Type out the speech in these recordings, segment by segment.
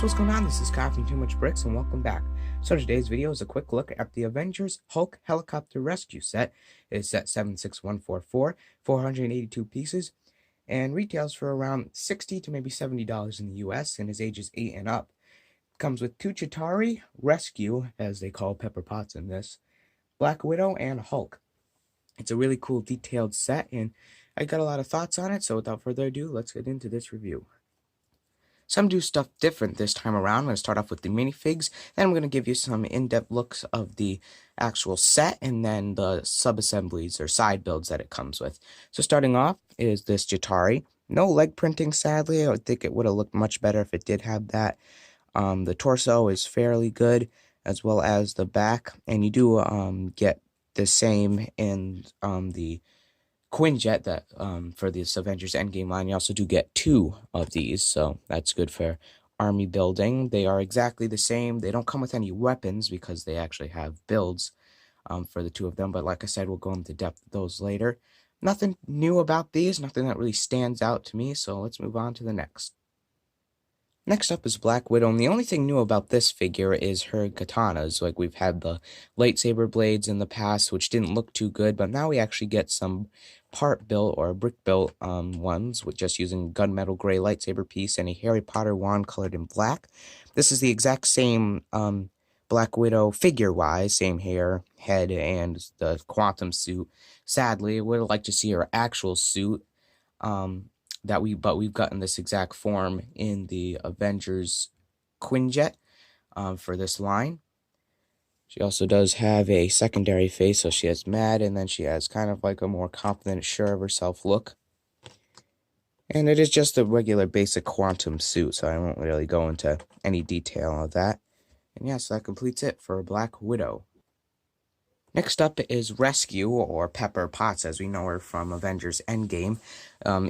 what's going on? This is Kyle from Too Much Bricks, and welcome back. So today's video is a quick look at the Avengers Hulk Helicopter Rescue set. It's set 76144, 482 pieces, and retails for around $60 to maybe $70 in the US, and is ages 8 and up. Comes with two Chitauri, Rescue, as they call Pepper Potts in this, Black Widow, and Hulk. It's a really cool detailed set, and I got a lot of thoughts on it, so without further ado, let's get into this review. Some do stuff different this time around. I'm going to start off with the minifigs, then I'm going to give you some in-depth looks of the actual set, and then the sub-assemblies or side builds that it comes with. So starting off is this Chitauri. No leg printing, sadly. I would think it would have looked much better if it did have that. The torso is fairly good, as well as the back, and you do get the same in the Quinjet that for this Avengers Endgame line. You also do get two of these, so that's good for army building. They are exactly the same. They don't come with any weapons because they actually have builds for the two of them, but like I said, we'll go into depth of those later. Nothing new about these, nothing that really stands out to me, so let's move on to the next. Next up is Black Widow, and the only thing new about this figure is her katanas. Like, we've had the lightsaber blades in the past, which didn't look too good, but now we actually get some part-built or brick-built ones with just using gunmetal gray lightsaber piece and a Harry Potter wand colored in black. This is the exact same Black Widow figure-wise, same hair, head, and the quantum suit. Sadly, I would like to see her actual suit. But we've gotten this exact form in the Avengers Quinjet for this line. She also does have a secondary face, so she has mad, and then she has kind of like a more confident, sure of herself look. And it is just a regular basic quantum suit, so I won't really go into any detail of that. And yeah, so that completes it for Black Widow. Next up is Rescue, or Pepper Potts, as we know her from Avengers Endgame,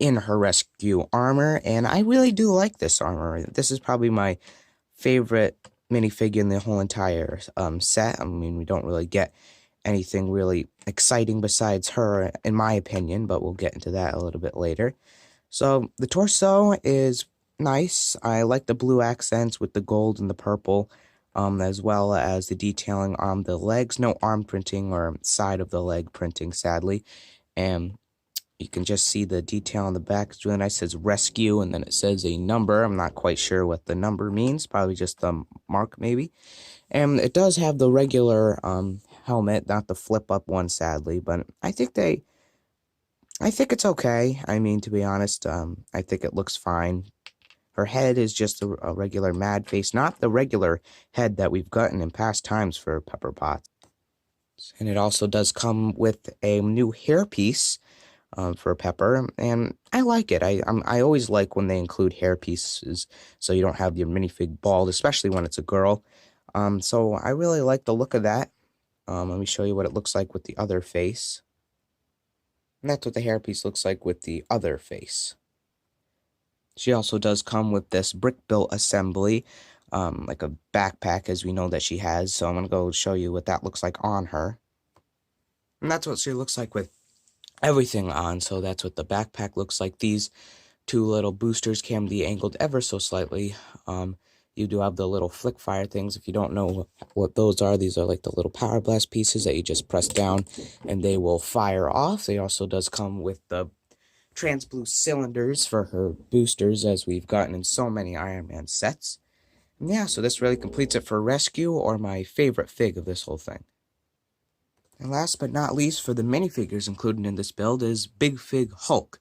in her rescue armor, and I really do like this armor. This is probably my favorite minifigure in the whole entire set. I mean, we don't really get anything really exciting besides her, in my opinion, but we'll get into that a little bit later. So, the torso is nice. I like the blue accents with the gold and the purple. As well as the detailing on the legs. No arm printing or side of the leg printing, sadly. And you can just see the detail on the back. It's really nice. It says Rescue, and then it says a number. I'm not quite sure what the number means. Probably just the mark, maybe. And it does have the regular helmet, not the flip-up one, sadly. But I think it's okay. I mean, to be honest, I think it looks fine. Her head is just a regular mad face, not the regular head that we've gotten in past times for Pepper Potts. And it also does come with a new hairpiece for Pepper, and I like it. I always like when they include hairpieces, so you don't have your minifig bald, especially when it's a girl. So I really like the look of that. Let me show you what it looks like with the other face. And that's what the hairpiece looks like with the other face. She also does come with this brick-built assembly, like a backpack, as we know that she has. So I'm going to go show you what that looks like on her. And that's what she looks like with everything on. So that's what the backpack looks like. These two little boosters can be angled ever so slightly. You do have the little flick fire things. If you don't know what those are, these are like the little power blast pieces that you just press down and they will fire off. They also does come with the trans-blue cylinders for her boosters, as we've gotten in so many Iron Man sets. And yeah, so this really completes it for Rescue, or my favorite fig of this whole thing. And last but not least, for the minifigures included in this build is Big Fig Hulk.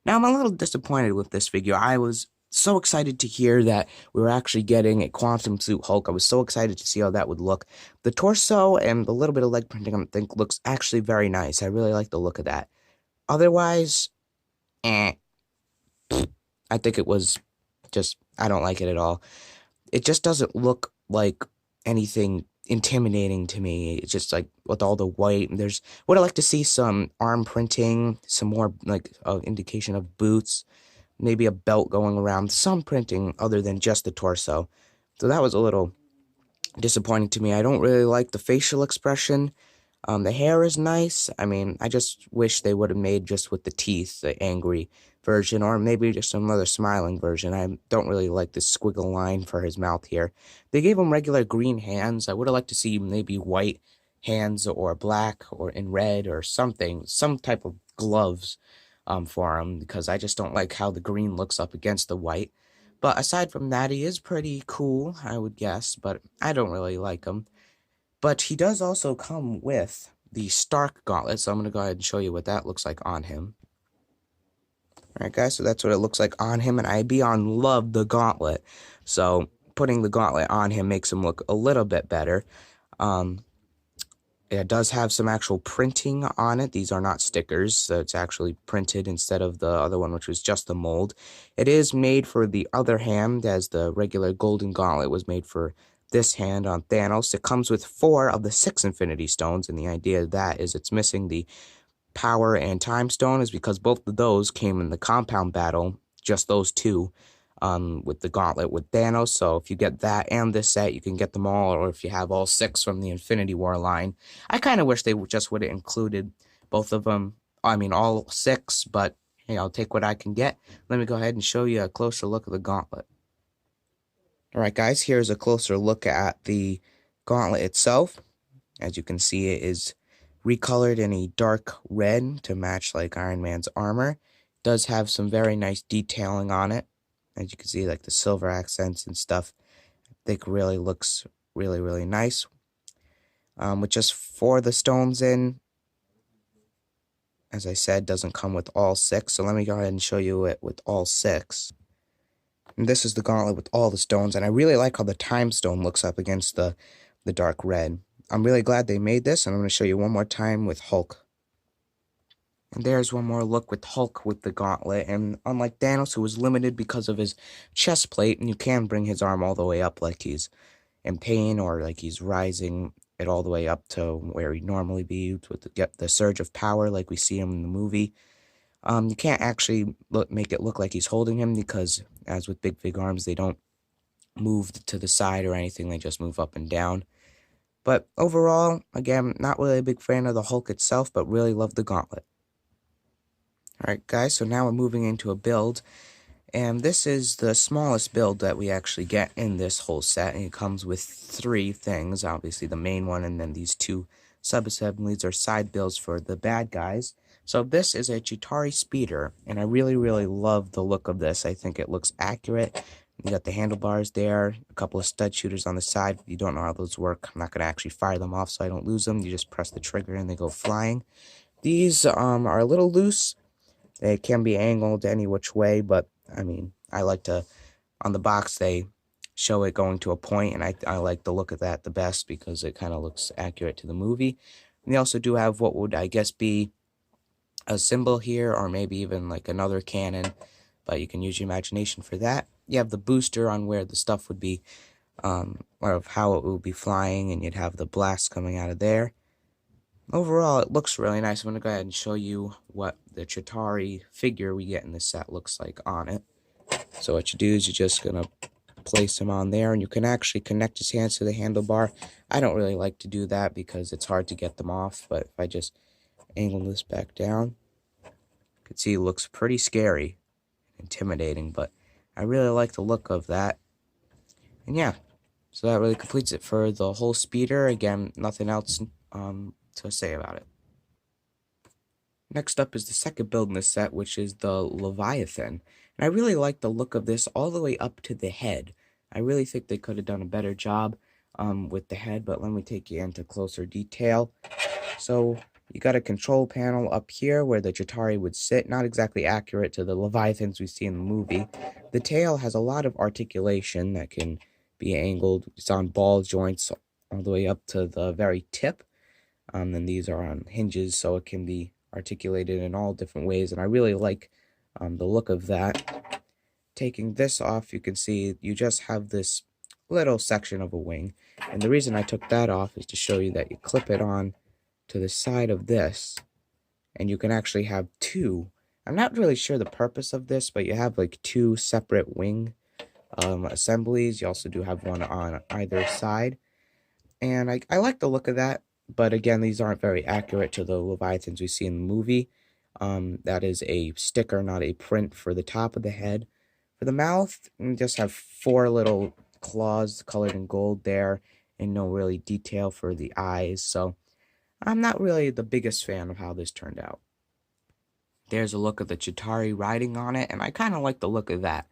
Now, I'm a little disappointed with this figure. I was so excited to hear that we were actually getting a quantum suit Hulk. I was so excited to see how that would look. The torso and the little bit of leg printing, I think, looks actually very nice. I really like the look of that. Otherwise, I think it was just, I don't like it at all. It just doesn't look like anything intimidating to me. It's just like with all the white, and would I like to see some arm printing, some more like indication of boots, maybe a belt going around, some printing other than just the torso. So that was a little disappointing to me. I don't really like the facial expression. The hair is nice. I mean, I just wish they would have made just with the teeth, the angry version, or maybe just another smiling version. I don't really like this squiggle line for his mouth here. They gave him regular green hands. I would have liked to see maybe white hands or black or in red or something, some type of gloves for him, because I just don't like how the green looks up against the white. But aside from that, he is pretty cool, I would guess, but I don't really like him. But he does also come with the Stark Gauntlet, so I'm going to go ahead and show you what that looks like on him. Alright guys, so that's what it looks like on him, and I beyond love the gauntlet. So putting the gauntlet on him makes him look a little bit better. Um, it does have some actual printing on it. These are not stickers, so it's actually printed instead of the other one, which was just the mold. It is made for the other hand, as the regular golden gauntlet was made for this hand on Thanos. It comes with 4 of the 6 Infinity Stones, and the idea of that is it's missing the Power and Time Stone, is because both of those came in the compound battle, just those two, with the gauntlet with Thanos. So if you get that and this set, you can get them all, or if you have all 6 from the Infinity War line. I kind of wish they just would have included both of them. I mean, all 6, but hey, I'll take what I can get. Let me go ahead and show you a closer look at the gauntlet. Alright guys, here's a closer look at the gauntlet itself. As you can see, it is recolored in a dark red to match like Iron Man's armor. It does have some very nice detailing on it. As you can see, like the silver accents and stuff. I think really looks really, really nice. With just 4 of the stones in, as I said, doesn't come with all 6. So let me go ahead and show you it with all 6. And this is the gauntlet with all the stones, and I really like how the time stone looks up against the dark red. I'm really glad they made this, and I'm going to show you one more time with Hulk. And there's one more look with Hulk with the gauntlet, and unlike Thanos, who was limited because of his chest plate, and you can bring his arm all the way up like he's in pain, or like he's rising it all the way up to where he'd normally be, to get the surge of power like we see him in the movie. You can't actually make it look like he's holding him, because as with big arms, they don't move to the side or anything, they just move up and down. But overall, again, not really a big fan of the Hulk itself, but really love the gauntlet. Alright guys, so now we're moving into a build, and this is the smallest build that we actually get in this whole set, and it comes with 3 things, obviously the main one, and then these 2 sub-assemblies or side builds for the bad guys. So this is a Chitauri Speeder, and I really, really love the look of this. I think it looks accurate. You got the handlebars there, a couple of stud shooters on the side. If you don't know how those work, I'm not going to actually fire them off so I don't lose them. You just press the trigger and they go flying. These are a little loose. They can be angled any which way, but I mean, I like to, on the box, they show it going to a point, and I like the look of that the best because it kind of looks accurate to the movie. And they also do have what would, I guess, be a symbol here, or maybe even like another cannon, but you can use your imagination for that. You have the booster on where the stuff would be, or of how it would be flying, and you'd have the blast coming out of there. Overall, it looks really nice. I'm going to go ahead and show you what the Chitauri figure we get in this set looks like on it. So what you do is you're just going to place him on there, and you can actually connect his hands to the handlebar. I don't really like to do that because it's hard to get them off, but if I just angle this back down, you can see it looks pretty scary, intimidating, but I really like the look of that. And yeah, so that really completes it for the whole speeder. Again, nothing else to say about it. Next up is the second build in the set, which is the Leviathan. And I really like the look of this all the way up to the head. I really think they could have done a better job with the head, but let me take you into closer detail. So you got a control panel up here where the Chitauri would sit, not exactly accurate to the Leviathans we see in the movie. The tail has a lot of articulation that can be angled. It's on ball joints all the way up to the very tip. And these are on hinges, so it can be articulated in all different ways, and I really like the look of that. Taking this off, you can see you just have this little section of a wing, and the reason I took that off is to show you that you clip it on to the side of this, and you can actually have 2. I'm not really sure the purpose of this, but you have like 2 separate wing assemblies. You also do have one on either side, and I like the look of that. but again, these aren't very accurate to the Leviathans we see in the movie. That is a sticker, not a print for the top of the head. For the mouth, we just have 4 little claws colored in gold there, and no really detail for the eyes, so I'm not really the biggest fan of how this turned out. There's a look of the Chitauri riding on it, and I kind of like the look of that.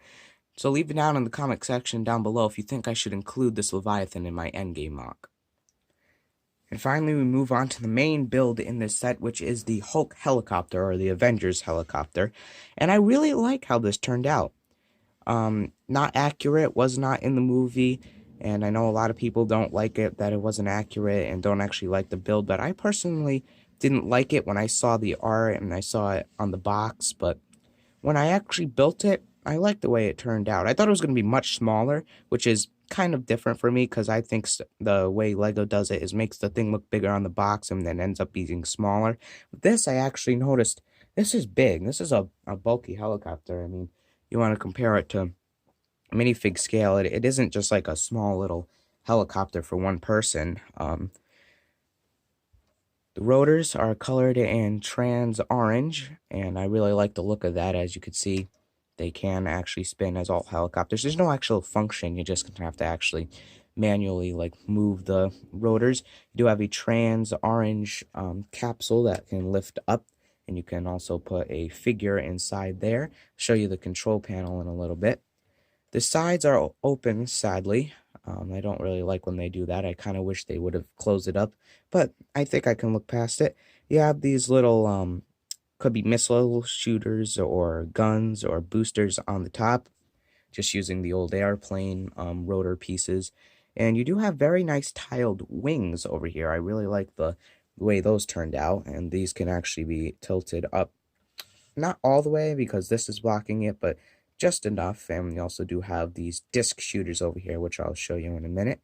So leave it down in the comment section down below if you think I should include this Leviathan in my endgame mock. And finally, we move on to the main build in this set, which is the Hulk helicopter, or the Avengers helicopter. And I really like how this turned out. Not accurate, was not in the movie, and I know a lot of people don't like it, that it wasn't accurate, and don't actually like the build, but I personally didn't like it when I saw the art and I saw it on the box, but when I actually built it, I liked the way it turned out. I thought it was going to be much smaller, which is kind of different for me because I think the way Lego does it is makes the thing look bigger on the box and then ends up being smaller. But this, I actually noticed, this is big. This is a bulky helicopter. I mean, you want to compare it to minifig scale. It isn't just like a small little helicopter for one person. The rotors are colored in trans orange, and I really like the look of that. As you can see, they can actually spin as all helicopters. There's no actual function. You just have to actually manually move the rotors. You do have a trans orange capsule that can lift up, and you can also put a figure inside there. I'll show you the control panel in a little bit. The sides are open, sadly. I don't really like when they do that. I kind of wish they would have closed it up, but I think I can look past it. You have these little, could be missile shooters or guns or boosters on the top, just using the old airplane rotor pieces. And you do have very nice tiled wings over here. I really like the way those turned out, and these can actually be tilted up. Not all the way because this is blocking it, but just enough. And we also do have these disc shooters over here, which I'll show you in a minute.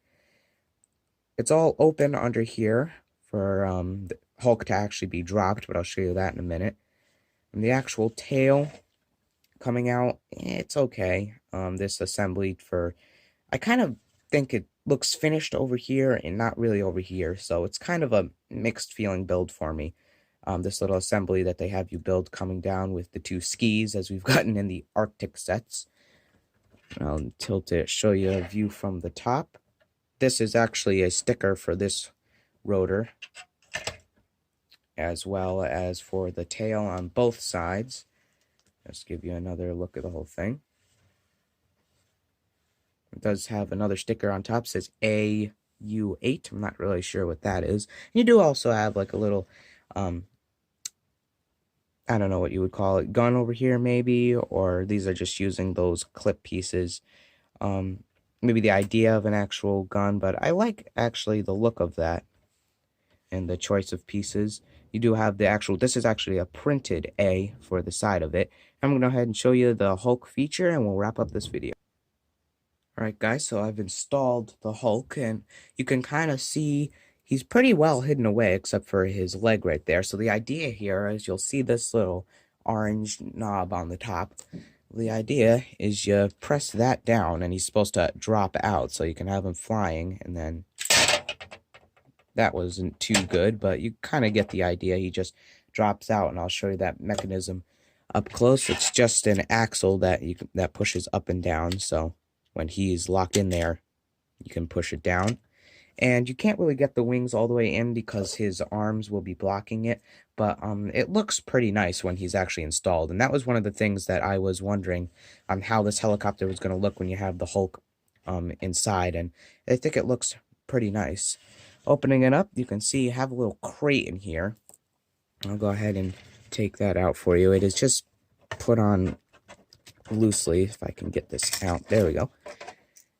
It's all open under here for the Hulk to actually be dropped, but I'll show you that in a minute. And the actual tail coming out, it's okay. This assembly I kind of think it looks finished over here and not really over here, so it's kind of a mixed feeling build for me. This little assembly that they have you build coming down with the 2 skis as we've gotten in the Arctic sets. I'll tilt it, show you a view from the top. This is actually a sticker for this rotor, as well as for the tail on both sides. Let's give you another look at the whole thing. It does have another sticker on top, says AU8. I'm not really sure what that is. You do also have like a little I don't know what you would call it, gun over here maybe, or these are just using those clip pieces. Maybe the idea of an actual gun, but I like actually the look of that and the choice of pieces. You do have the actual, this is actually a printed A for the side of it. I'm going to go ahead and show you the Hulk feature and we'll wrap up this video. Alright guys, so I've installed the Hulk and you can kind of see he's pretty well hidden away except for his leg right there. So the idea here is you'll see this little orange knob on the top. The idea is you press that down and he's supposed to drop out so you can have him flying, and then that wasn't too good, but you kind of get the idea. He just drops out, and I'll show you that mechanism up close. It's just an axle that that pushes up and down, so when he's locked in there, you can push it down. And you can't really get the wings all the way in because his arms will be blocking it, but it looks pretty nice when he's actually installed. And that was one of the things that I was wondering on how this helicopter was going to look when you have the Hulk inside, and I think it looks pretty nice. Opening it up, you can see you have a little crate in here. I'll go ahead and take that out for you. It is just put on loosely, if I can get this out. There we go.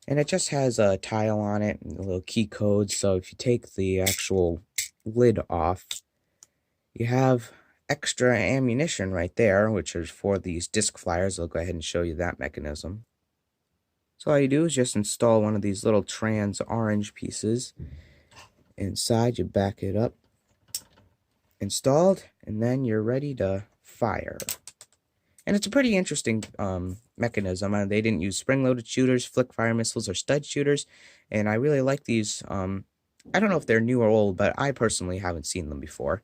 And it just has a tile on it and a little key code. So if you take the actual lid off, you have extra ammunition right there, which is for these disc flyers. I'll go ahead and show you that mechanism. So all you do is just install one of these little trans orange pieces inside. You back it up, installed, and then you're ready to fire. And it's a pretty interesting mechanism. They didn't use spring-loaded shooters, flick fire missiles, or stud shooters, and I really like these I don't know if they're new or old, but I personally haven't seen them before.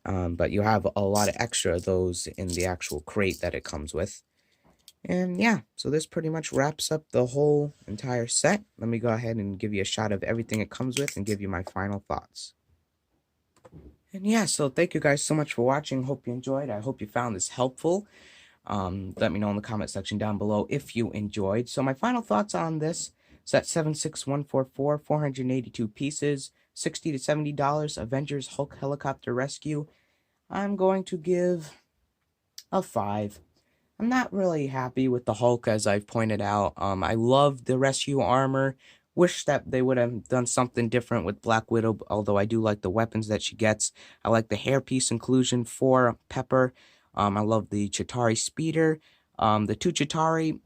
But you have a lot of extra of those in the actual crate that it comes with. And yeah, so this pretty much wraps up the whole entire set. Let me go ahead and give you a shot of everything it comes with and give you my final thoughts. And yeah, so thank you guys so much for watching. Hope you enjoyed. I hope you found this helpful. Let me know in the comment section down below if you enjoyed. So my final thoughts on this set 76144, 482 pieces, $60 to $70, Avengers Hulk Helicopter Rescue. I'm going to give a 5. I'm not really happy with the Hulk, as I've pointed out. I love the rescue armor. Wish that they would have done something different with Black Widow, although I do like the weapons that she gets. I like the hairpiece inclusion for Pepper. I love the Chitauri speeder. The two Chitauri,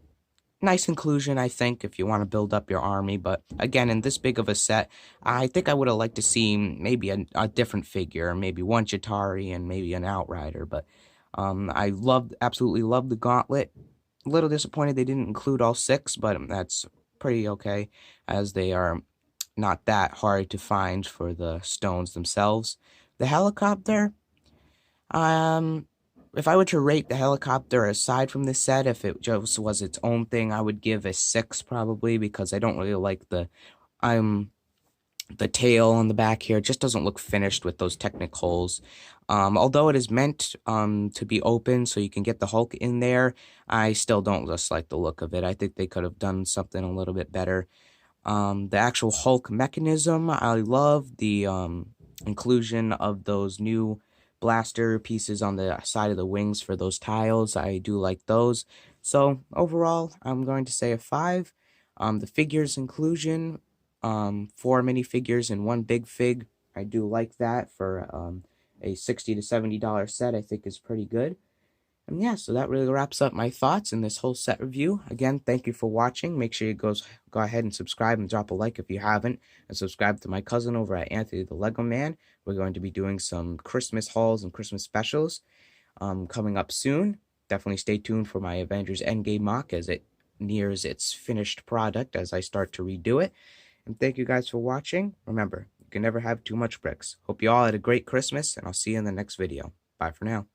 nice inclusion, I think, if you want to build up your army. But again, in this big of a set, I think I would have liked to see maybe a different figure, maybe one Chitauri and maybe an Outrider. But I absolutely loved the Gauntlet. A little disappointed they didn't include all 6, but that's pretty okay, as they are not that hard to find for the stones themselves. The helicopter, if I were to rate the helicopter aside from this set, if it just was its own thing, I would give a 6 probably, because I don't really like the tail on the back here. It just doesn't look finished with those Technic holes. Although it is meant to be open so you can get the Hulk in there, I still don't just like the look of it. I think they could have done something a little bit better. The actual Hulk mechanism, I love the inclusion of those new blaster pieces on the side of the wings for those tiles. I do like those. So overall, I'm going to say a 5. The figures inclusion, 4 minifigures and 1 big fig. I do like that for a $60 to $70 set. I think is pretty good. And yeah, so that really wraps up my thoughts in this whole set review. Again, thank you for watching. Make sure you go ahead and subscribe and drop a like if you haven't. And subscribe to my cousin over at Anthony the Lego Man. We're going to be doing some Christmas hauls and Christmas specials coming up soon. Definitely stay tuned for my Avengers Endgame mock as it nears its finished product as I start to redo it. And thank you guys for watching. Remember, you can never have too much bricks. Hope you all had a great Christmas, and I'll see you in the next video. Bye for now.